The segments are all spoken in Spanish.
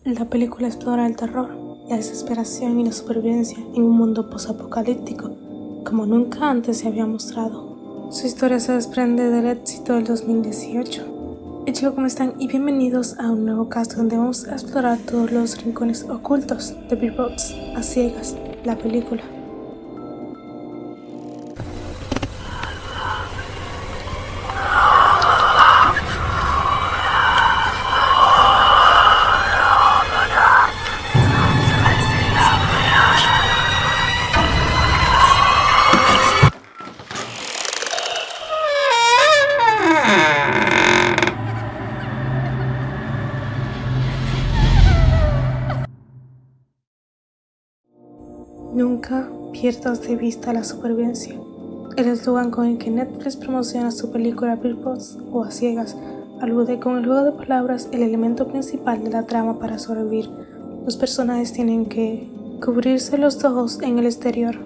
La película explora el terror, la desesperación y la supervivencia en un mundo posapocalíptico, como nunca antes se había mostrado. Su historia se desprende del éxito del 2018. Hey chicos, ¿cómo están? Y bienvenidos a un nuevo cast donde vamos a explorar todos los rincones ocultos de Bird Box a ciegas, la película. Nunca pierdas de vista la supervivencia. El eslogan con el que Netflix promociona su película Bird Box o A Ciegas alude con el juego de palabras el elemento principal de la trama para sobrevivir. Los personajes tienen que cubrirse los ojos en el exterior.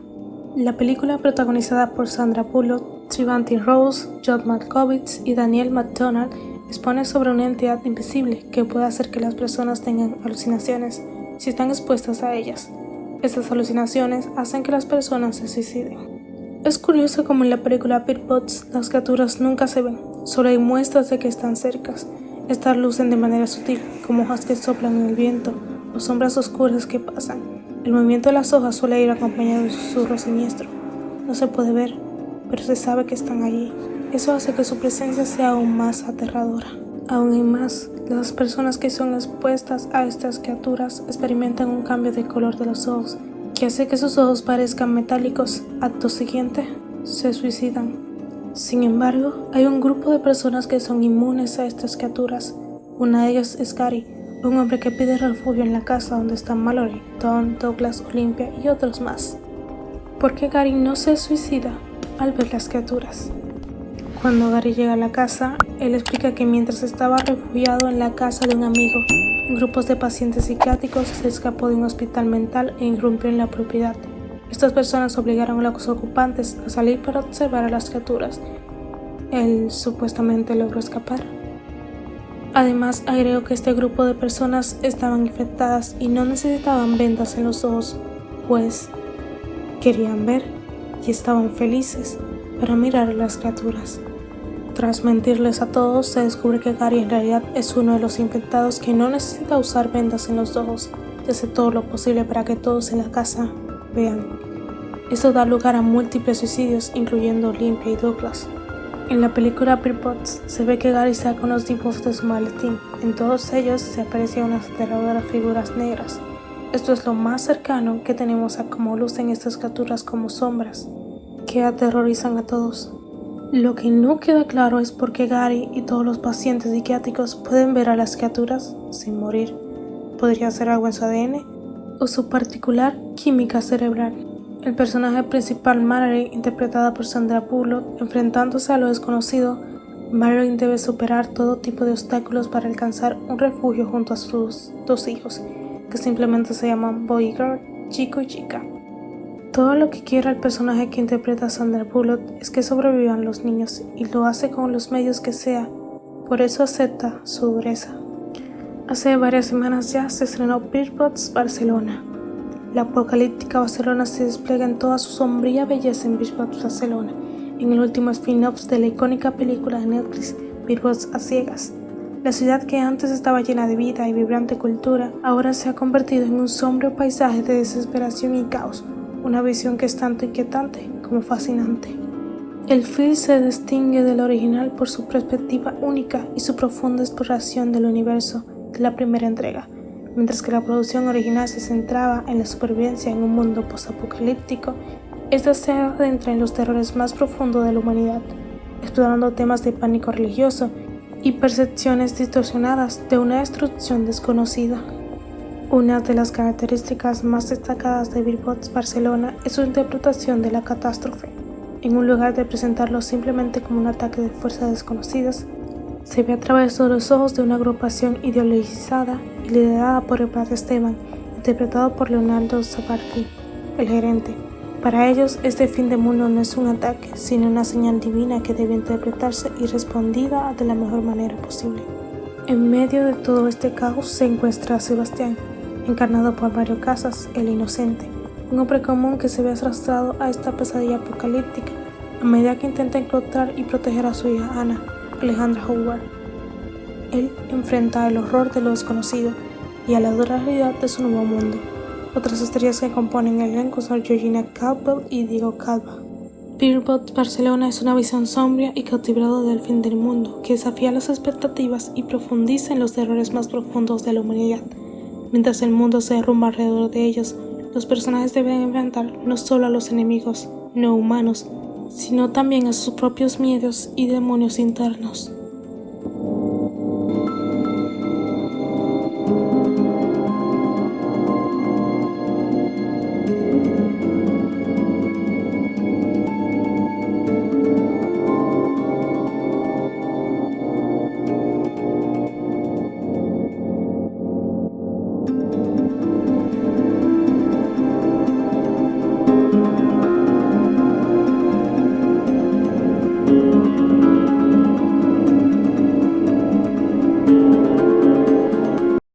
La película, protagonizada por Sandra Bullock, Trevante Rose, John Malkovich y Daniel McDonald, expone sobre una entidad invisible que puede hacer que las personas tengan alucinaciones si están expuestas a ellas. Estas alucinaciones hacen que las personas se suiciden. Es curioso como en la película Bird Box las criaturas nunca se ven, solo hay muestras de que están cercas. Estas lucen de manera sutil, como hojas que soplan en el viento o sombras oscuras que pasan. El movimiento de las hojas suele ir acompañado de un susurro siniestro. No se puede ver, pero se sabe que están allí. Eso hace que su presencia sea aún más aterradora. Aún hay más. Las personas que son expuestas a estas criaturas experimentan un cambio de color de los ojos, que hace que sus ojos parezcan metálicos. Acto siguiente, se suicidan. Sin embargo, hay un grupo de personas que son inmunes a estas criaturas. Una de ellas es Gary, un hombre que pide refugio en la casa donde están Mallory, Tom, Douglas, Olympia y otros más. ¿Por qué Gary no se suicida al ver las criaturas? Cuando Gary llega a la casa, él explica que mientras estaba refugiado en la casa de un amigo, grupos de pacientes psiquiátricos se escapó de un hospital mental e irrumpió en la propiedad. Estas personas obligaron a los ocupantes a salir para observar a las criaturas. Él supuestamente logró escapar. Además, agregó que este grupo de personas estaban infectadas y no necesitaban vendas en los ojos, pues querían ver y estaban felices para mirar a las criaturas. Tras mentirles a todos, se descubre que Gary en realidad es uno de los infectados que no necesita usar vendas en los ojos y hace todo lo posible para que todos en la casa vean. Esto da lugar a múltiples suicidios, incluyendo Olympia y Douglas. En la película Bird Box se ve que Gary saca unos dibujos de su maletín. En todos ellos se aprecian unas aterradoras figuras negras. Esto es lo más cercano que tenemos a cómo lucen estas criaturas como sombras que aterrorizan a todos. Lo que no queda claro es por qué Gary y todos los pacientes psiquiátricos pueden ver a las criaturas sin morir. Podría ser algo en su ADN o su particular química cerebral. El personaje principal, Mallory, interpretada por Sandra Bullock, enfrentándose a lo desconocido, Mallory debe superar todo tipo de obstáculos para alcanzar un refugio junto a sus dos hijos, que simplemente se llaman Boy y Girl, chico y chica. Todo lo que quiere el personaje que interpreta Sandra Bullock es que sobrevivan los niños y lo hace con los medios que sea, por eso acepta su dureza. Hace varias semanas ya se estrenó Bird Box Barcelona. La apocalíptica Barcelona se despliega en toda su sombría belleza en Bird Box Barcelona, en el último spin-off de la icónica película de Netflix Bird Box A Ciegas. La ciudad que antes estaba llena de vida y vibrante cultura, ahora se ha convertido en un sombrío paisaje de desesperación y caos. Una visión que es tanto inquietante como fascinante. El film se distingue del original por su perspectiva única y su profunda exploración del universo de la primera entrega, mientras que la producción original se centraba en la supervivencia en un mundo postapocalíptico. Esta se adentra en los terrores más profundos de la humanidad, explorando temas de pánico religioso y percepciones distorsionadas de una destrucción desconocida. Una de las características más destacadas de Bird Box Barcelona es su interpretación de la catástrofe. En un lugar de presentarlo simplemente como un ataque de fuerzas desconocidas, se ve a través de los ojos de una agrupación ideologizada y liderada por el padre Esteban, interpretado por Leonardo Zabarski, el gerente. Para ellos, este fin de mundo no es un ataque, sino una señal divina que debe interpretarse y respondida de la mejor manera posible. En medio de todo este caos se encuentra a Sebastián, encarnado por Mario Casas, el inocente, un hombre común que se ve arrastrado a esta pesadilla apocalíptica a medida que intenta encontrar y proteger a su hija Anna, Alejandra Howard. Él enfrenta el horror de lo desconocido y a la dura realidad de su nuevo mundo. Otras estrellas que componen el elenco son Georgina Campbell y Diego Calva. Bird Barcelona es una visión sombría y cautivadora del fin del mundo, que desafía las expectativas y profundiza en los errores más profundos de la humanidad. Mientras el mundo se derrumba alrededor de ellos, los personajes deben enfrentar no solo a los enemigos no humanos, sino también a sus propios miedos y demonios internos.